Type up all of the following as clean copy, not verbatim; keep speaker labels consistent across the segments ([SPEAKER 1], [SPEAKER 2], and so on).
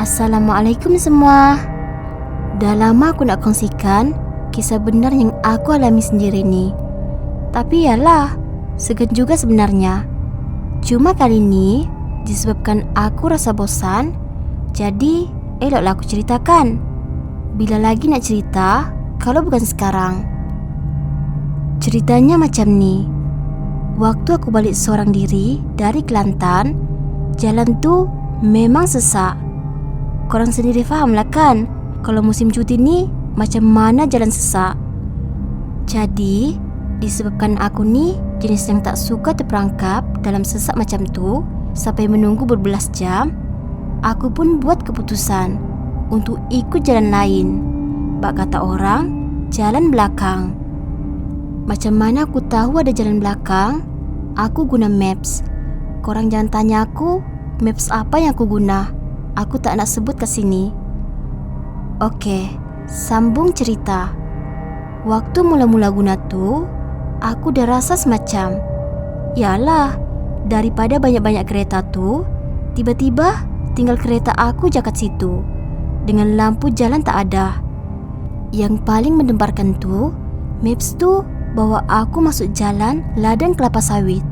[SPEAKER 1] Assalamualaikum semua. Dah lama aku nak kongsikan kisah benar yang aku alami sendiri ni. Tapi yalah, segan juga sebenarnya. Cuma kali ni disebabkan aku rasa bosan, jadi eloklah aku ceritakan. Bila lagi nak cerita kalau bukan sekarang? Ceritanya macam ni. Waktu aku balik seorang diri dari Kelantan, jalan tu memang sesak. Korang sendiri faham lah kan, kalau musim cuti ni macam mana jalan sesak. Jadi disebabkan aku ni jenis yang tak suka terperangkap dalam sesak macam tu sampai menunggu berbelas jam, aku pun buat keputusan untuk ikut jalan lain. Bak kata orang, jalan belakang. Macam mana aku tahu ada jalan belakang? Aku guna maps. Korang jangan tanya aku maps apa yang aku guna. Aku tak nak sebut kat sini. Okey, sambung cerita. Waktu mula-mula guna tu, aku dah rasa semacam, yalah, daripada banyak-banyak kereta tu, tiba-tiba tinggal kereta aku je kat situ, dengan lampu jalan tak ada. Yang paling mendemparkan tu, maps tu bawa aku masuk jalan ladang kelapa sawit.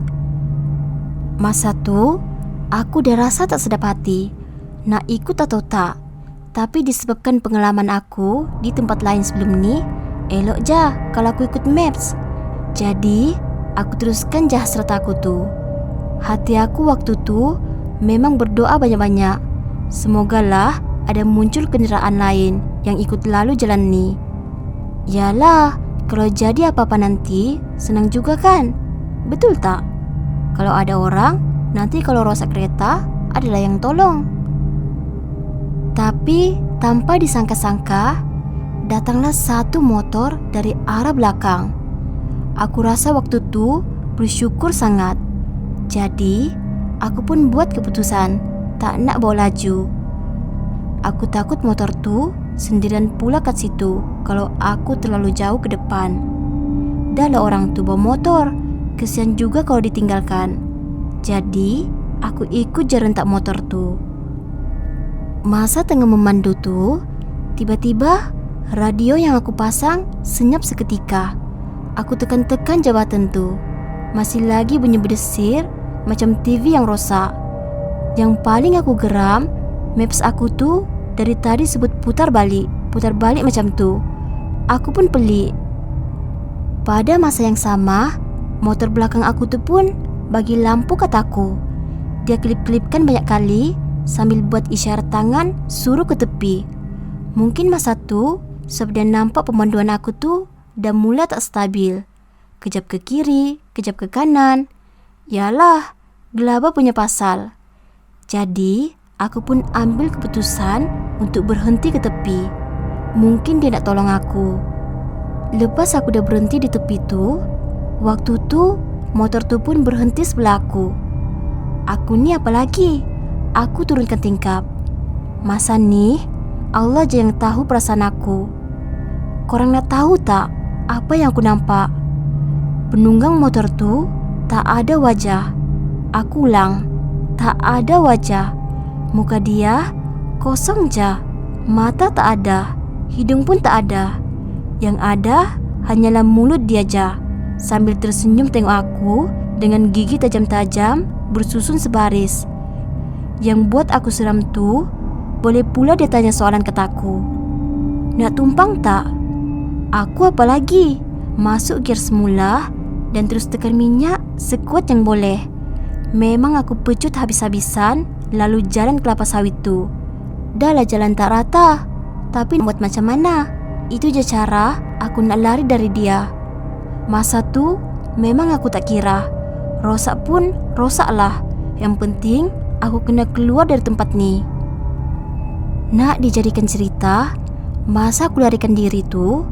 [SPEAKER 1] Masa tu, aku dah rasa tak sedap hati nak ikut atau tak. Tapi disebabkan pengalaman aku di tempat lain sebelum ni, elok je kalau aku ikut maps. Jadi, aku teruskan je hasrat aku tu. Hati aku waktu tu memang berdoa banyak-banyak, semogalah ada muncul kenderaan lain yang ikut lalu jalan ni. Yalah, kalau jadi apa-apa nanti, senang juga kan? Betul tak? Kalau ada orang, nanti kalau rosak kereta, adalah yang tolong. Tapi tanpa disangka-sangka, datanglah satu motor dari arah belakang. Aku rasa waktu tu bersyukur sangat. Jadi, aku pun buat keputusan tak nak bawa laju. Aku takut motor tu sendirian pula kat situ kalau aku terlalu jauh ke depan. Dah lah orang tu bawa motor, kesian juga kalau ditinggalkan. Jadi, aku ikut je rentak motor tu. Masa tengah memandu tu, tiba-tiba radio yang aku pasang senyap seketika. Aku tekan-tekan jabatan tu. Masih lagi bunyi berdesir macam TV yang rosak. Yang paling aku geram, maps aku tu dari tadi sebut putar balik macam tu. Aku pun pelik. Pada masa yang sama, motor belakang aku tu pun bagi lampu kataku. Dia kelip-kelipkan banyak kali sambil buat isyarat tangan suruh ke tepi. Mungkin masa tu sebab dia nampak pemanduan aku tu dah mula tak stabil. Kejap ke kiri, kejap ke kanan. Yalah, gelaba punya pasal. Jadi, aku pun ambil keputusan untuk berhenti ke tepi. Mungkin dia nak tolong aku. Lepas aku dah berhenti di tepi tu, waktu tu motor tu pun berhenti sebelah aku. Aku ni apa lagi? Aku turunkan tingkap. Masa ni, Allah je yang tahu perasaan aku. Korang nak tahu tak apa yang aku nampak? Penunggang motor tu tak ada wajah. Aku ulang, tak ada wajah. Muka dia kosong je. Mata tak ada, hidung pun tak ada. Yang ada hanyalah mulut dia je, sambil tersenyum tengok aku dengan gigi tajam-tajam bersusun sebaris. Yang buat aku seram tu, boleh pula dia tanya soalan kataku, nak tumpang tak? Aku apa lagi? Masuk gear semula dan terus tekan minyak sekuat yang boleh. Memang aku pecut habis-habisan lalu jalan kelapa sawit tu. Dah lah jalan tak rata, tapi buat macam mana? Itu je cara aku nak lari dari dia. Masa tu memang aku tak kira. Rosak pun rosaklah. Yang penting aku kena keluar dari tempat ni. Nak dijadikan cerita, masa aku larikan diri tu,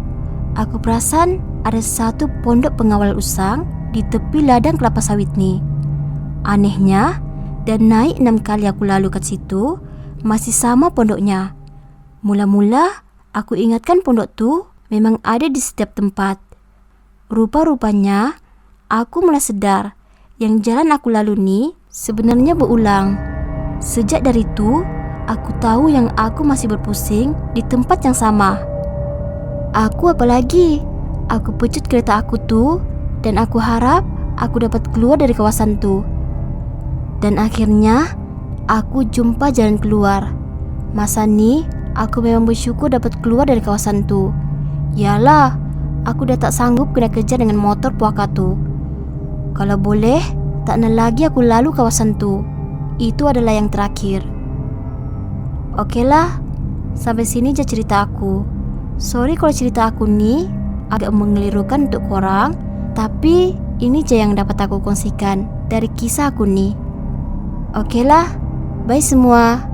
[SPEAKER 1] aku perasan ada satu pondok pengawal usang di tepi ladang kelapa sawit ni. Anehnya, dan naik 6 kali aku lalu kat situ, masih sama pondoknya. Mula-mula aku ingatkan pondok tu memang ada di setiap tempat. Rupa-rupanya aku mula sedar yang jalan aku lalu ni sebenarnya berulang. Sejak dari tu, aku tahu yang aku masih berpusing di tempat yang sama. Aku apalagi, aku pecut kereta aku tuh dan aku harap aku dapat keluar dari kawasan tuh. Dan akhirnya aku jumpa jalan keluar. Masa nih aku memang bersyukur dapat keluar dari kawasan tuh. Yalah, aku udah tak sanggup kena kejar dengan motor puaka tuh. Kalau boleh, tak nak lagi aku lalu kawasan tu. Itu adalah yang terakhir. Okeylah, sampai sini je cerita aku. Sorry kalau cerita aku ni agak mengelirukan untuk korang, tapi ini je yang dapat aku kongsikan dari kisah aku ni. Okeylah, bye semua.